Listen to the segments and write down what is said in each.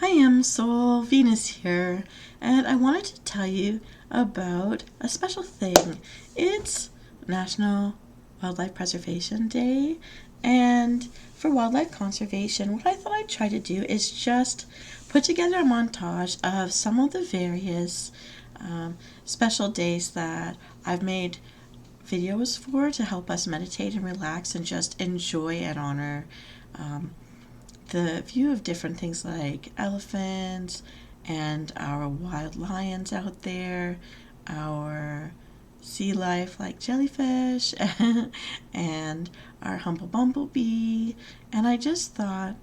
Hi, Msoul, Venus here, and I wanted to tell you about a special thing. It's National Wildlife Preservation Day, and for wildlife conservation, what I thought I'd try to do is just put together a montage of some of the various special days that I've made videos for to help us meditate and relax and just enjoy and honor um, the view of different things like elephants and our wild lions out there, our sea life like jellyfish, and our humble bumblebee. And I just thought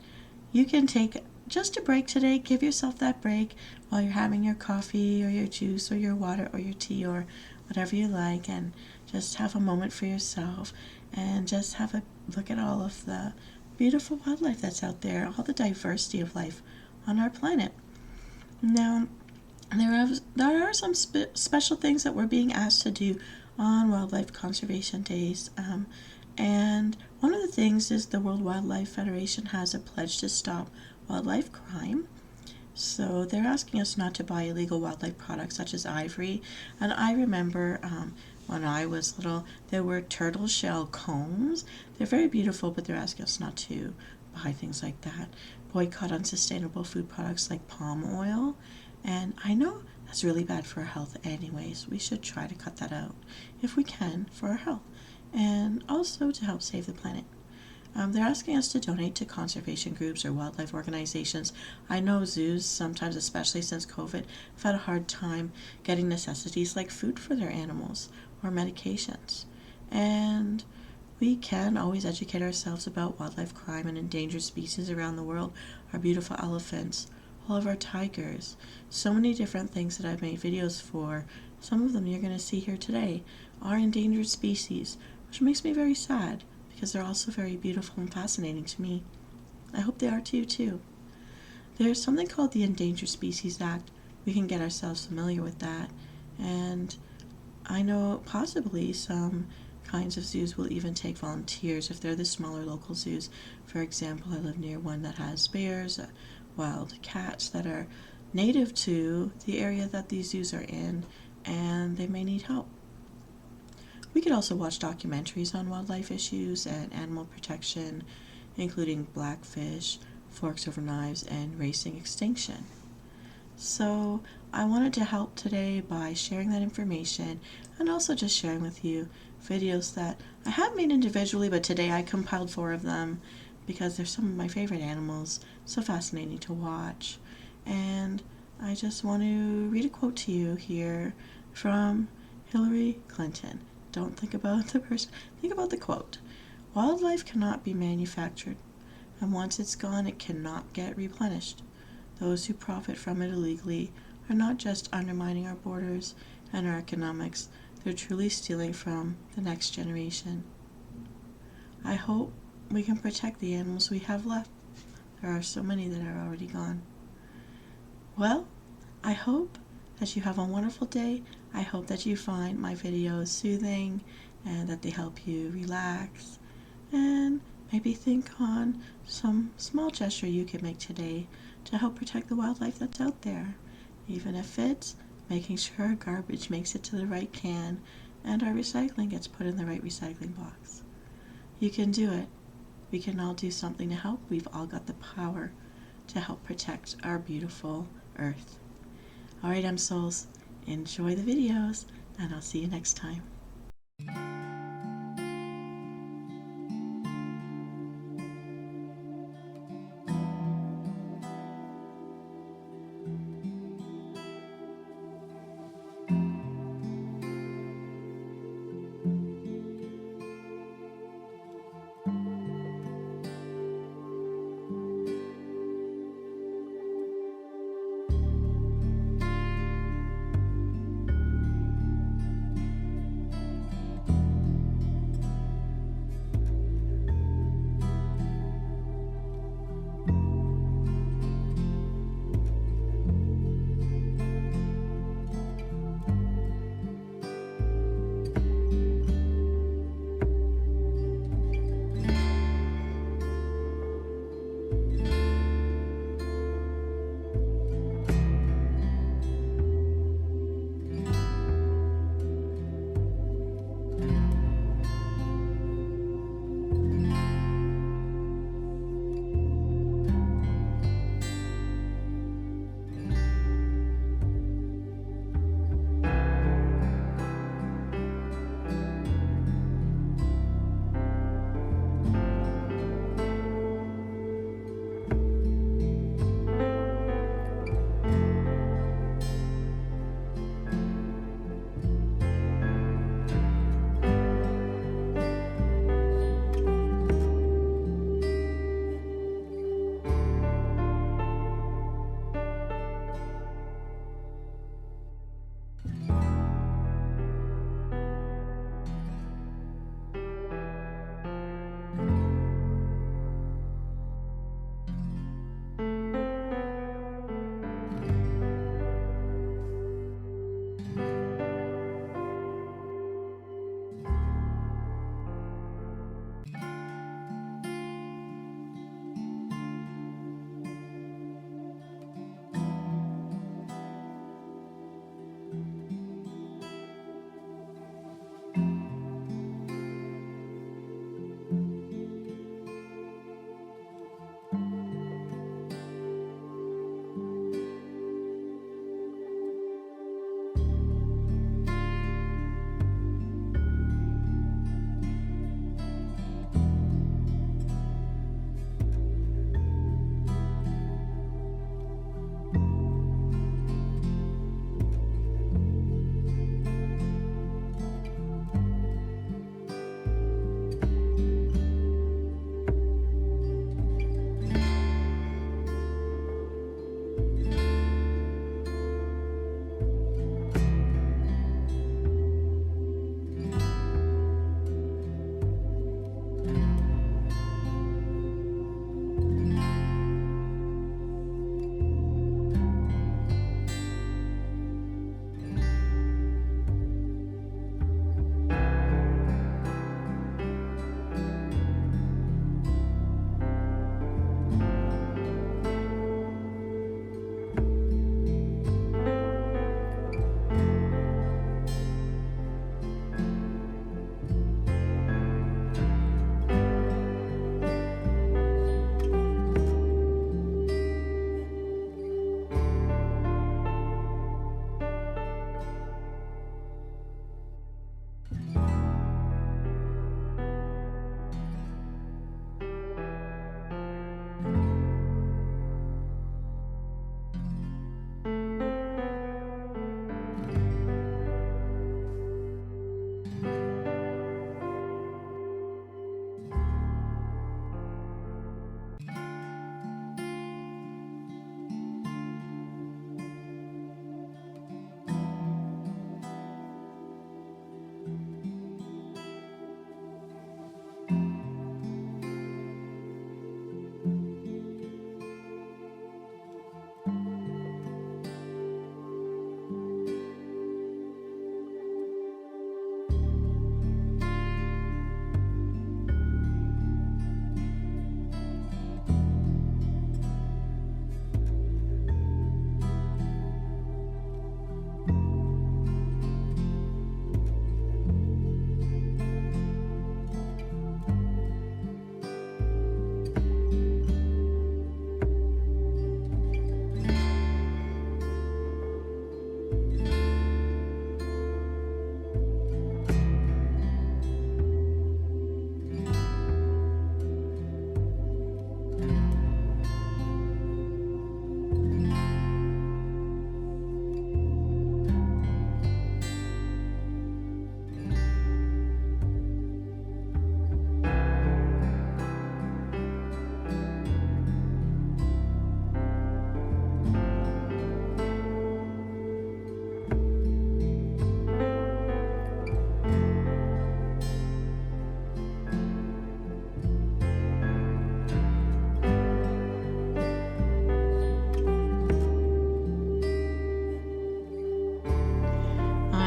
you can take just a break today. Give yourself that break while you're having your coffee or your juice or your water or your tea or whatever you like, and just have a moment for yourself and just have a look at all of the beautiful wildlife that's out there, all the diversity of life on our planet. Now, there are some special things that we're being asked to do on Wildlife Conservation Days. And one of the things is the World Wildlife Federation has a pledge to stop wildlife crime. So they're asking us not to buy illegal wildlife products such as ivory. And I remember when I was little, there were turtle shell combs. They're very beautiful, but they're asking us not to buy things like that. Boycott unsustainable food products like palm oil. And I know that's really bad for our health anyways. We should try to cut that out if we can for our health and also to help save the planet. They're asking us to donate to conservation groups or wildlife organizations. I know zoos, sometimes, especially since COVID, have had a hard time getting necessities like food for their animals or medications. And we can always educate ourselves about wildlife crime and endangered species around the world. Our beautiful elephants, all of our tigers, so many different things that I've made videos for. Some of them you're going to see here today are endangered species, which makes me very sad because they're also very beautiful and fascinating to me. I hope they are to you too. There's something called the Endangered Species Act. We can get ourselves familiar with that. And I know possibly some kinds of zoos will even take volunteers if they're the smaller local zoos. For example, I live near one that has bears, wild cats that are native to the area that these zoos are in, and they may need help. We could also watch documentaries on wildlife issues and animal protection, including blackfish, forks over knives, and racing extinction. So I wanted to help today by sharing that information and also just sharing with you videos that I have made individually, but today I compiled 4 of them because they're some of my favorite animals, so fascinating to watch. And I just want to read a quote to you here from Hillary Clinton. Don't think about the person, think about the quote. Wildlife cannot be manufactured, and once it's gone, it cannot get replenished. Those who profit from it illegally are not just undermining our borders and our economics, they're truly stealing from the next generation. I hope we can protect the animals we have left. There are so many that are already gone. Well, I hope that you have a wonderful day. I hope that you find my videos soothing and that they help you relax and maybe think on some small gesture you can make today to help protect the wildlife that's out there, even if it's making sure our garbage makes it to the right can and our recycling gets put in the right recycling box. You can do it. We can all do something to help. We've all got the power to help protect our beautiful earth. Alright, Msouls, enjoy the videos, and I'll see you next time.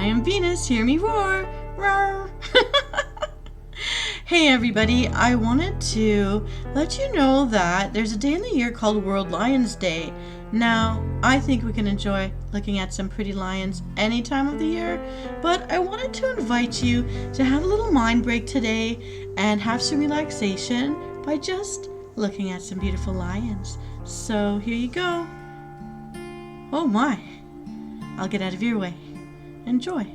am Venus, hear me roar, roar. Hey everybody, I wanted to let you know that there's a day in the year called World Lions Day. Now, I think we can enjoy looking at some pretty lions any time of the year, but I wanted to invite you to have a little mind break today and have some relaxation by just looking at some beautiful lions. So here you go. Oh my, I'll get out of your way. Enjoy.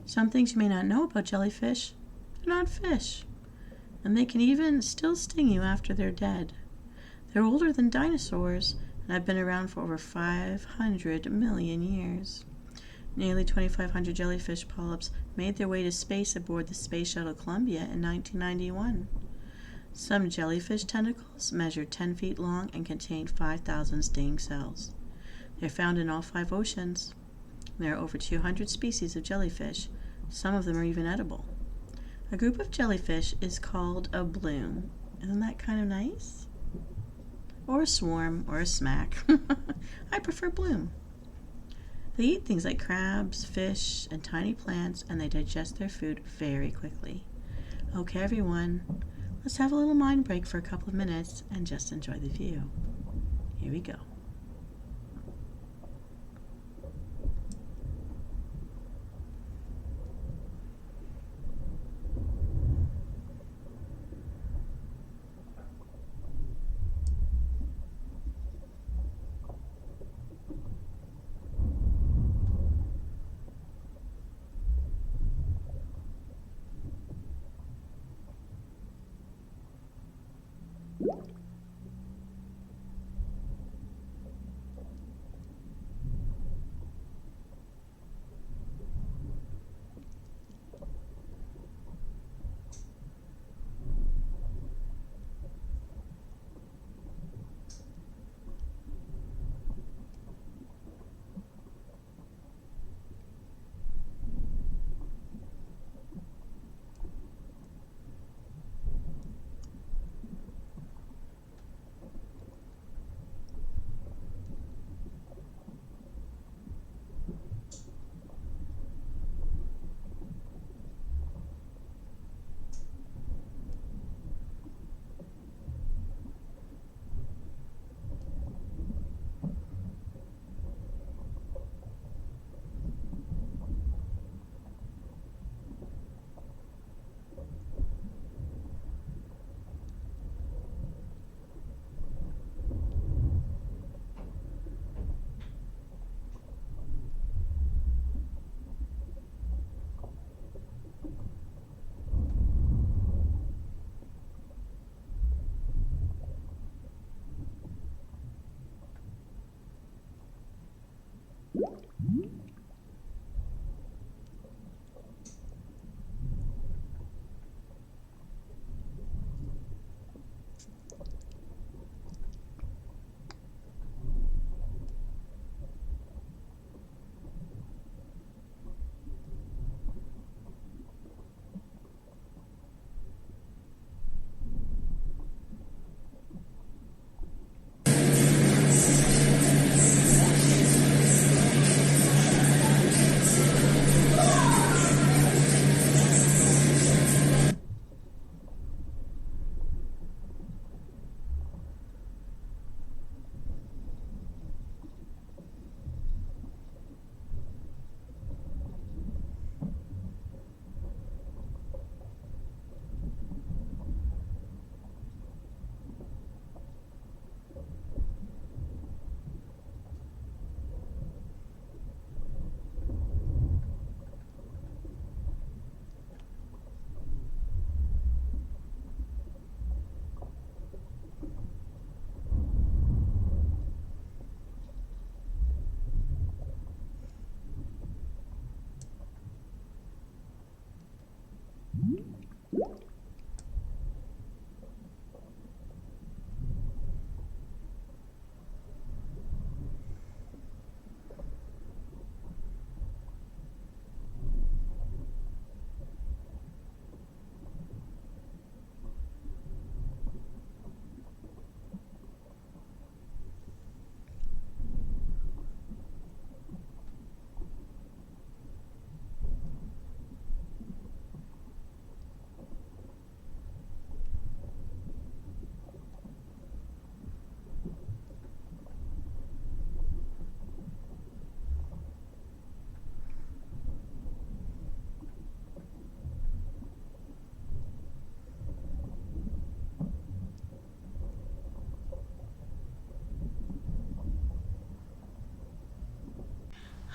Some things you may not know about jellyfish: they're not fish, and they can even still sting you after they're dead. They're older than dinosaurs and have been around for over 500 million years. Nearly 2,500 jellyfish polyps made their way to space aboard the Space Shuttle Columbia in 1991. Some jellyfish tentacles measure 10 feet long and contain 5,000 sting cells. They're found in all 5 oceans. There are over 200 species of jellyfish. Some of them are even edible. A group of jellyfish is called a bloom. Isn't that kind of nice? Or a swarm, or a smack. I prefer bloom. They eat things like crabs, fish, and tiny plants, and they digest their food very quickly. Okay, everyone, let's have a little mind break for a couple of minutes and just enjoy the view. Here we go.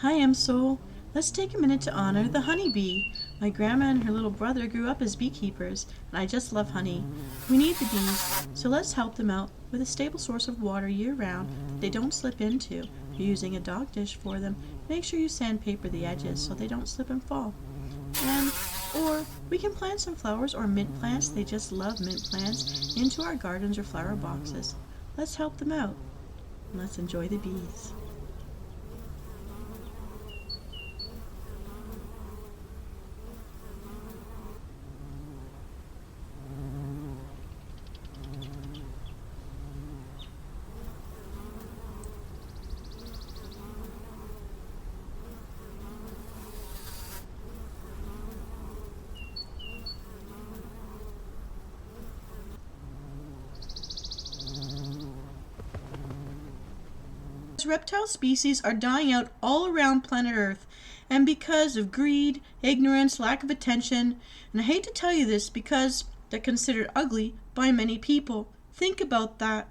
Hi, Msoul. Let's take a minute to honor the honeybee. My grandma and her little brother grew up as beekeepers, and I just love honey. We need the bees, so let's help them out with a stable source of water year-round that they don't slip into. If you're using a dog dish for them, make sure you sandpaper the edges so they don't slip and fall. Or we can plant some flowers or mint plants, they just love mint plants, into our gardens or flower boxes. Let's help them out. Let's enjoy the bees. Reptile species are dying out all around planet Earth, and because of greed, ignorance, lack of attention, and I hate to tell you this because they're considered ugly by many people. Think about that.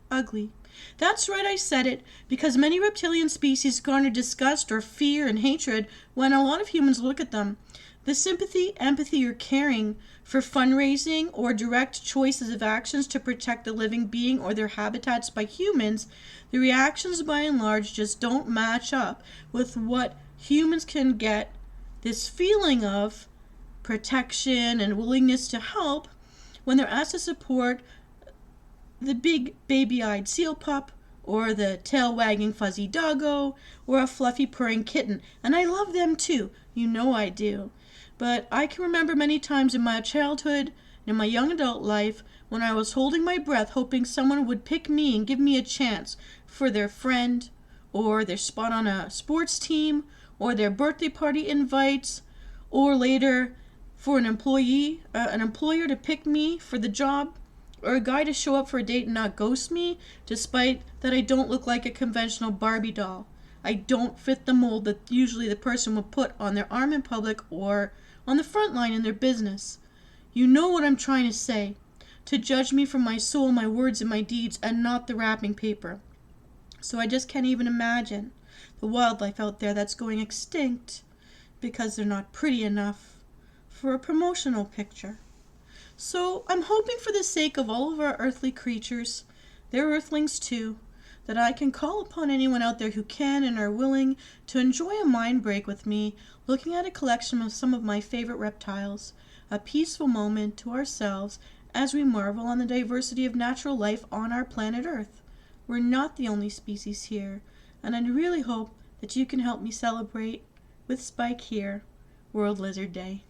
Ugly. That's right, I said it, because many reptilian species garner disgust or fear and hatred when a lot of humans look at them. The sympathy, empathy, or caring for fundraising or direct choices of actions to protect the living being or their habitats by humans, the reactions by and large just don't match up with what humans can get. This feeling of protection and willingness to help when they're asked to support the big baby-eyed seal pup, or the tail-wagging fuzzy doggo, or a fluffy purring kitten. And I love them too. You know I do. But I can remember many times in my childhood and in my young adult life when I was holding my breath hoping someone would pick me and give me a chance for their friend, or their spot on a sports team, or their birthday party invites, or later for an employer to pick me for the job, or a guy to show up for a date and not ghost me, despite that I don't look like a conventional Barbie doll. I don't fit the mold that usually the person would put on their arm in public or on the front line in their business. You know what I'm trying to say. To judge me for my soul, my words, and my deeds, and not the wrapping paper. So I just can't even imagine the wildlife out there that's going extinct because they're not pretty enough for a promotional picture. So I'm hoping for the sake of all of our earthly creatures, they're earthlings too, that I can call upon anyone out there who can and are willing to enjoy a mind break with me, looking at a collection of some of my favorite reptiles, a peaceful moment to ourselves as we marvel on the diversity of natural life on our planet Earth. We're not the only species here, and I really hope that you can help me celebrate with Spike here, World Lizard Day.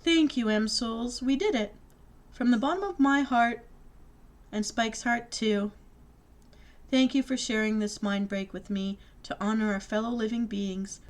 Thank you, Msouls. We did it. From the bottom of my heart, and Spike's heart too. Thank you for sharing this mind break with me to honor our fellow living beings